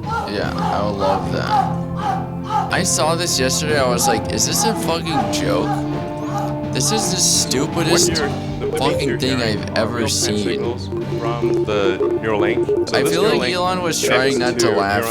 Yeah, I would love that. I saw this yesterday. I was like, is this a fucking joke? This is the stupidest fucking thing I've ever seen. From the neuralink. I feel like Elon was trying not to laugh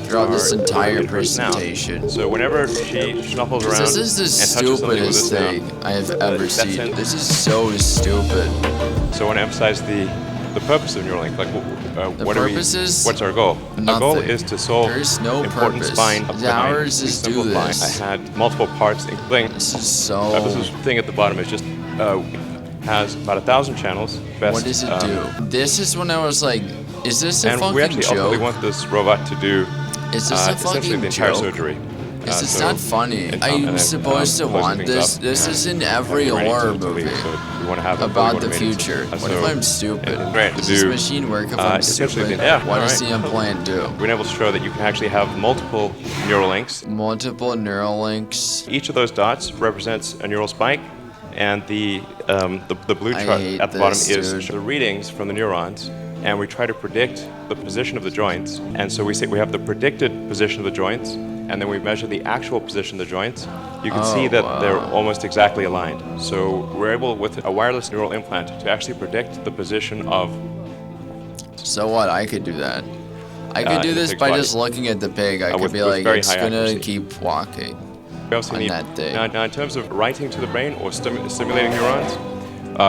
throughout this entire presentation. So whenever she snuffles around, this is the stupidest thing I have ever seen. This is so stupid. So I want to emphasize the purpose of Neuralink. Like, what's our goal? Nothing. Our goal is to solve There's no important purpose. spine. Ours is do this. I had multiple parts, including this is so. This thing at the bottom is just has about 1,000 channels. What does it do? This is when I was like, is this a fucking joke? And we actually ultimately want this robot to do is this a essentially fucking the entire joke? surgery. Is this not funny? I'm supposed to want this? This is in every horror movie about the future. What if I'm stupid? Does this machine work if I'm stupid? What does the implant do? We've been able to show that you can actually have multiple neural links. Multiple neural links. Each of those dots represents a neural spike, and the blue chart at the bottom is the readings from the neurons. And we try to predict the position of the joints. And so we say we have the predicted position of the joints, and then we measure the actual position of the joints. You can see that they're almost exactly aligned. So we're able, with a wireless neural implant, to actually predict the position of... So what? I could do that. I could do this by just looking at the pig. I could be like, it's gonna keep walking on that day. Now, in terms of writing to the brain or stimulating neurons,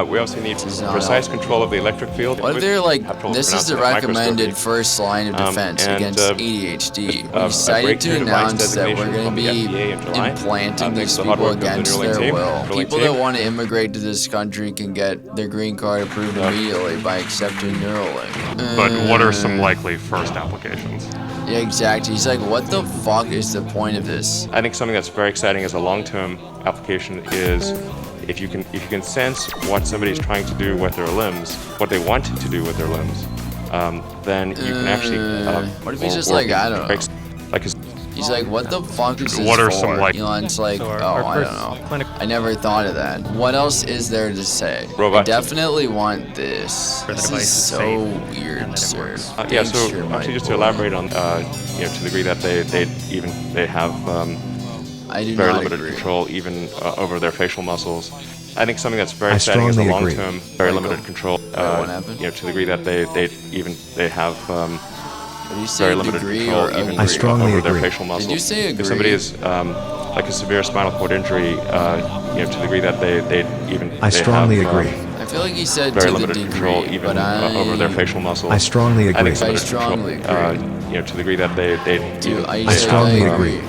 we also need precise control of the electric field. What if they're like, this is the recommended first line of defense against ADHD. We decided to announce that we're going to be implanting these people against their will. People that want to immigrate to this country can get their green card approved immediately by accepting Neuralink. But what are some likely first applications? Yeah, exactly. He's like, what the fuck is the point of this? I think something that's very exciting as a long-term application is if you can sense what somebody's trying to do with their limbs, what they want to do with their limbs, then you can actually. What if he's just like, I don't know. He's like, what the fuck is this for? Elon's like, I don't know. I never thought of that. What else is there to say? I definitely want this. This is so weird, sir. Yeah, so actually just to elaborate on, to the degree that they have very limited control even over their facial muscles. I think something that's very exciting is the long-term, very limited control. What happened? To the degree that they have very limited control even over their facial muscles. Did you say agree? If somebody is like a severe spinal cord injury, to the degree that they strongly agree. I feel like he said very to limited the degree, control even over their facial muscles. I strongly agree. I strongly agree. To the degree that I strongly agree.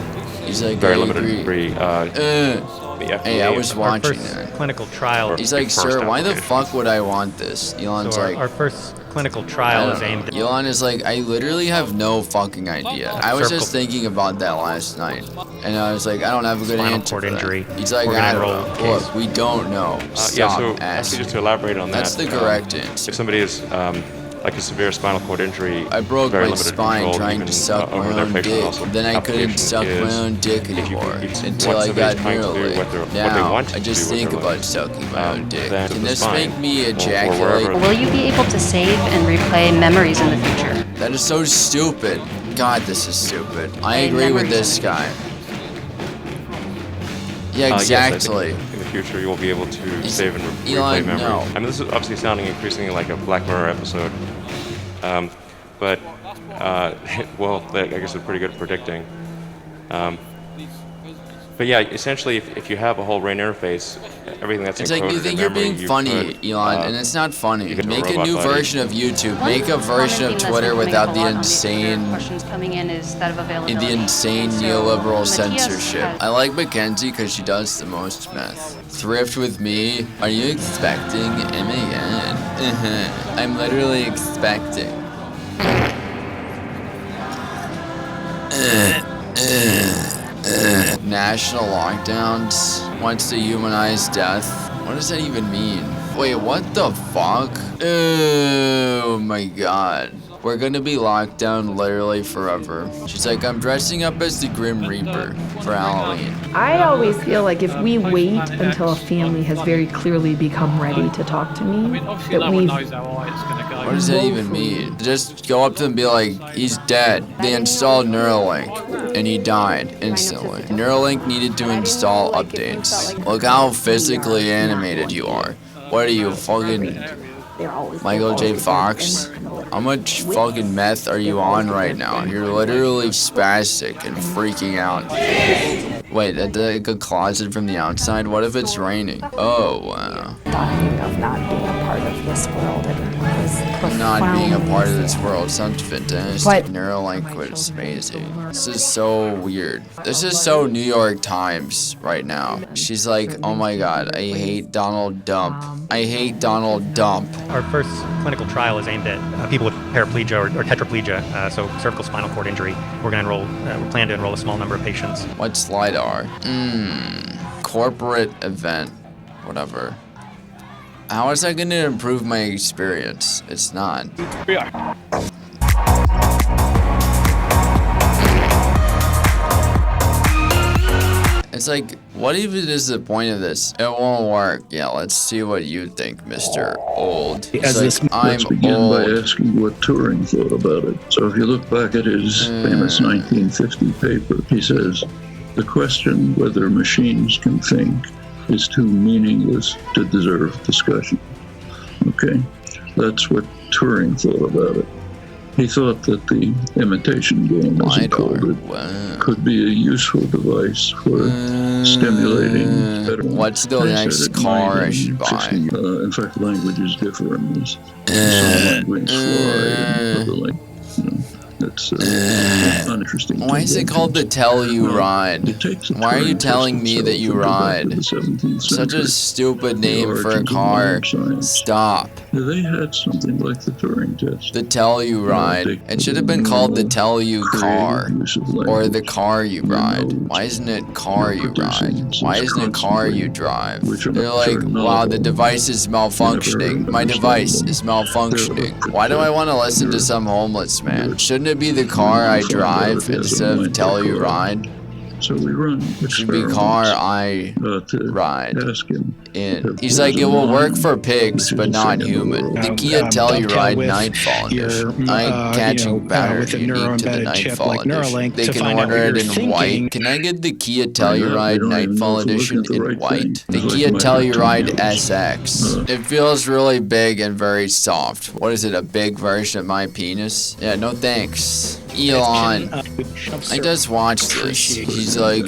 He's like, very limited degree. Hey, I was watching that. Clinical trial. He's like, sir, why the fuck would I want this? Elon's like, our first clinical trial is aimed at... Elon is like, I literally have no fucking idea. I was just thinking about that last night. And I was like, I don't have a good answer for that. He's like, I don't know. Look, we don't know. Stop asking. Just to elaborate on that. That's the correct answer. If somebody is like a severe spinal cord injury, I broke my spine trying to suck my own dick. Then I couldn't suck my own dick anymore until I got Neuralink. Now I just think about sucking my own dick. Can this make me ejaculate? Will you be able to save and replay memories in the future? That is so stupid. God, this is stupid. I agree with this guy. Yeah, exactly. Yes, in the future, you will be able to save and replay memories. No. I mean, this is obviously sounding increasingly like a Black Mirror episode, but well, I guess it's pretty good at predicting. But yeah, essentially, if you have a whole brain interface, everything that's it's like you think you're being funny, Elon, and it's not funny. Make a new version of YouTube. Make a version of Twitter without the insane neoliberal censorship. I like Mackenzie because she does the most meth. Thrift with me? Are you expecting? Oh my god. I'm literally expecting. National lockdowns wants to humanize death. What does that even mean? Wait, what the fuck? Oh my god. we're gonna be locked down literally forever. She's like, I'm dressing up as the Grim Reaper for Halloween. I always feel like if we wait until a family has very clearly become ready to talk to me, that we've... What does that even mean? Just go up to them and be like, he's dead. They installed Neuralink, and he died instantly. Neuralink needed to install updates. Look how physically animated you are. What are you, fucking Michael J. Fox? How much fucking meth are you on right now? You're literally spastic and freaking out. Wait, like a closet from the outside? What if it's raining? Oh, wow. Of not being a part of this world is Not being a part of this world sounds fantastic. But Neuralink was amazing. This is so weird. This is so New York Times right now. She's like, oh my god, I hate Donald Dump. I hate Donald Dump. Our first clinical trial is aimed at people with paraplegia or tetraplegia, so cervical spinal cord injury. We plan to enroll a small number of patients. What's LiDAR? Corporate event. Whatever. How is that going to improve my experience? It's not. It's like, what even is the point of this? It won't work. Yeah, let's see what you think, Mr. Old. It's like, let's begin by asking what Turing thought about it. So if you look back at his famous 1950 paper, he says, the question whether machines can think is too meaningless to deserve discussion. Okay, that's what Turing thought about it. He thought that the imitation game, as he called it, could be a useful device for stimulating better. What's the next car I should buy? In fact, languages differ in this. Some languages fly and other languages. That's uninteresting. Why is it called the Tell You Ride? Why are you telling me that you ride? Such a stupid name for a car. Stop. They had something like the Turing test. The Tell You Ride. It should have been called the Tell You Car. Or the Car You Ride. Why isn't it Car You Ride? Why isn't it Car You Drive? They're like, wow, the device is malfunctioning. My device is malfunctioning. Why do I want to listen to some homeless man? Shouldn't it be the car I drive instead of Tell You Ride? So we run It should be car I ride in. He's like, it will work for pigs, but not human. The Kia Tell You Ride Nightfall Edition. I catching battery unique to the Nightfall Edition. They can order it in white. Can I get the Kia Tell You Ride Nightfall Edition in white? The Kia Tell You Ride SX. It feels really big and very soft. What is it, a big version of my penis? Yeah, no thanks. Elon, I just watched this. He's like,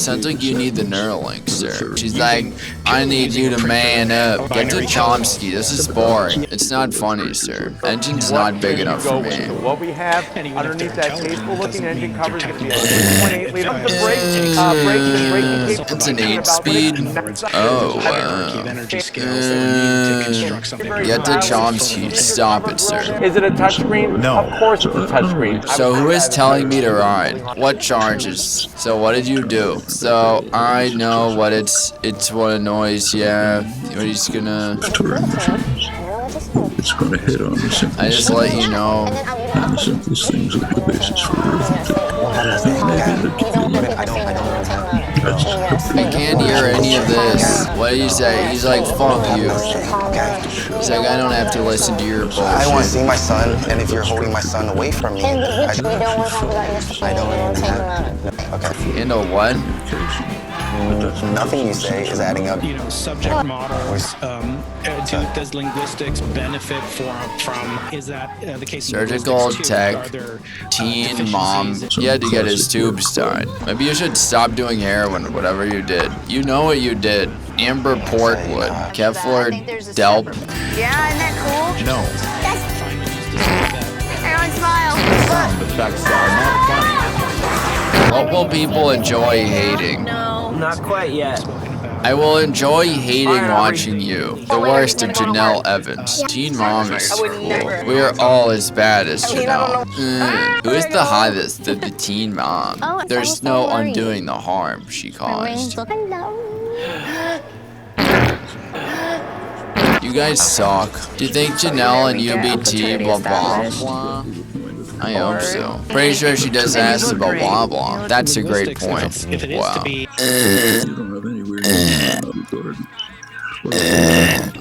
sounds like you need the Neuralink, sir. She's like, I need you to man up. Get to Chomsky. This is boring. It's not funny, sir. Engine's not big enough for me. What we have underneath that tasteful-looking engine cover is going to be a 6.8 liter. Braking It's an 8-speed. Oh, wow. Get to Chomsky. Stop it, sir. Is it a touchscreen? No. Of course it's a touchscrreen. So who is telling me to ride? What charges? So what did you do? So I know what it's what a noise, yeah. What he's gonna... It's going to hit on the simplest. I just let you know. And the simplest things are the basis for arithmetic. I can't hear any of this. What do you say? He's like, fuck you. He's like, I don't have to listen to your bullshit. I want to see my son, and if you're holding my son away from me, I don't even have. Okay. You know what? Nothing you say is adding up. You know, subject models. Does linguistics benefit from? Is that the case? Surgical tech, teen mom. He had to get his tubes tied. Maybe you should stop doing heroin, whatever you did. You know what you did. Amber Portwood, Kevlar Delp. Yeah, isn't that cool? No. Everyone smile. What will people enjoy hating? No. Not quite yet. I will enjoy hating watching you. The worst of Janelle Evans. Teen Mom is cool. We are all as bad as Janelle. Who is the hottest? The Teen Mom. There's no undoing the harm she caused. You guys suck. Do you think Janelle and UBT blah blah blah? I hope so. Pretty sure she does ask about blah blah. That's a great point. Wow.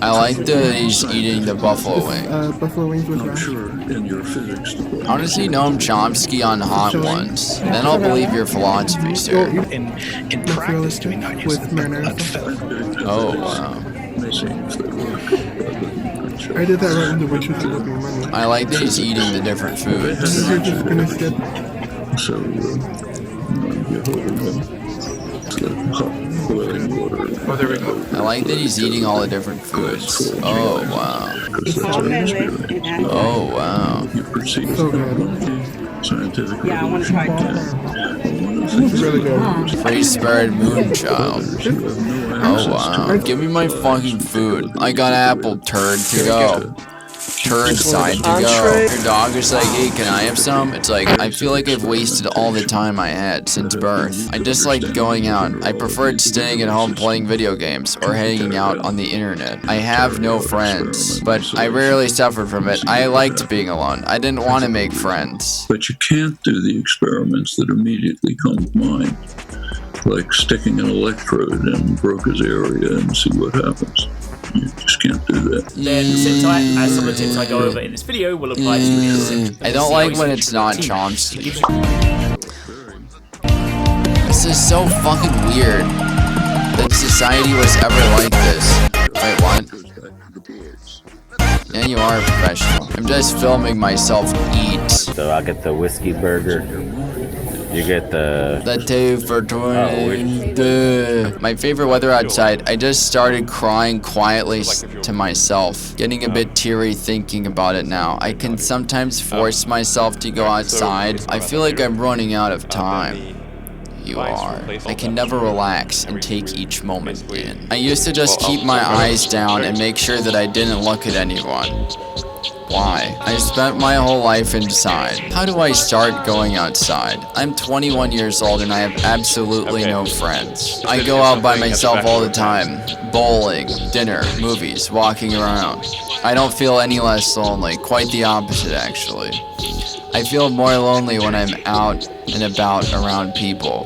I like that he's eating the buffalo wing. Buffalo wings with rice. Sure, in your physics department. Honestly, Noam Chomsky on hot ones. Then I'll believe your philosophy, sir. In practice, do we not use with marinara. Oh, wow. I did that right in the waitress to open money. I like that he's eating the different foods. You're just gonna skip. So, get hold of him. Hot boiling water. Oh, there we go. I like that he's eating all the different foods. Oh, wow. Oh, wow. You perceive So good. scientific Yeah, I want to try this. It's really good. Free-spirited moonchild. Oh, wow. Give me my fucking food. I got apple turd to go. Turd side to go. Your dog is like, hey, can I have some? It's like, I feel like I've wasted all the time I had since birth. I disliked going out. I preferred staying at home playing video games or hanging out on the internet. I have no friends, but I rarely suffered from it. I liked being alone. I didn't want to make friends. But you can't do the experiments that immediately come to mind, like sticking an electrode in Broca's area and see what happens. You just can't do that. Then the tips as some of the tips I go over in this video will apply to you. I don't like when it's not Chomsky. This is so fucking weird that society was ever like this. Wait, what? Yeah, you are a professional. I'm just filming myself eat. So I'll get the whiskey burger. You get the 2 for 20. My favorite weather outside. I just started crying quietly to myself, getting a bit teary thinking about it now. I can sometimes force myself to go outside. I feel like I'm running out of time. You are. I can never relax and take each moment in. I used to just keep my eyes down and make sure that I didn't look at anyone. Why? I spent my whole life inside. How do I start going outside? I'm 21 years old and I have absolutely no friends. I go out by myself all the time. Bowling, dinner, movies, walking around. I don't feel any less lonely. Quite the opposite, actually. I feel more lonely when I'm out and about around people.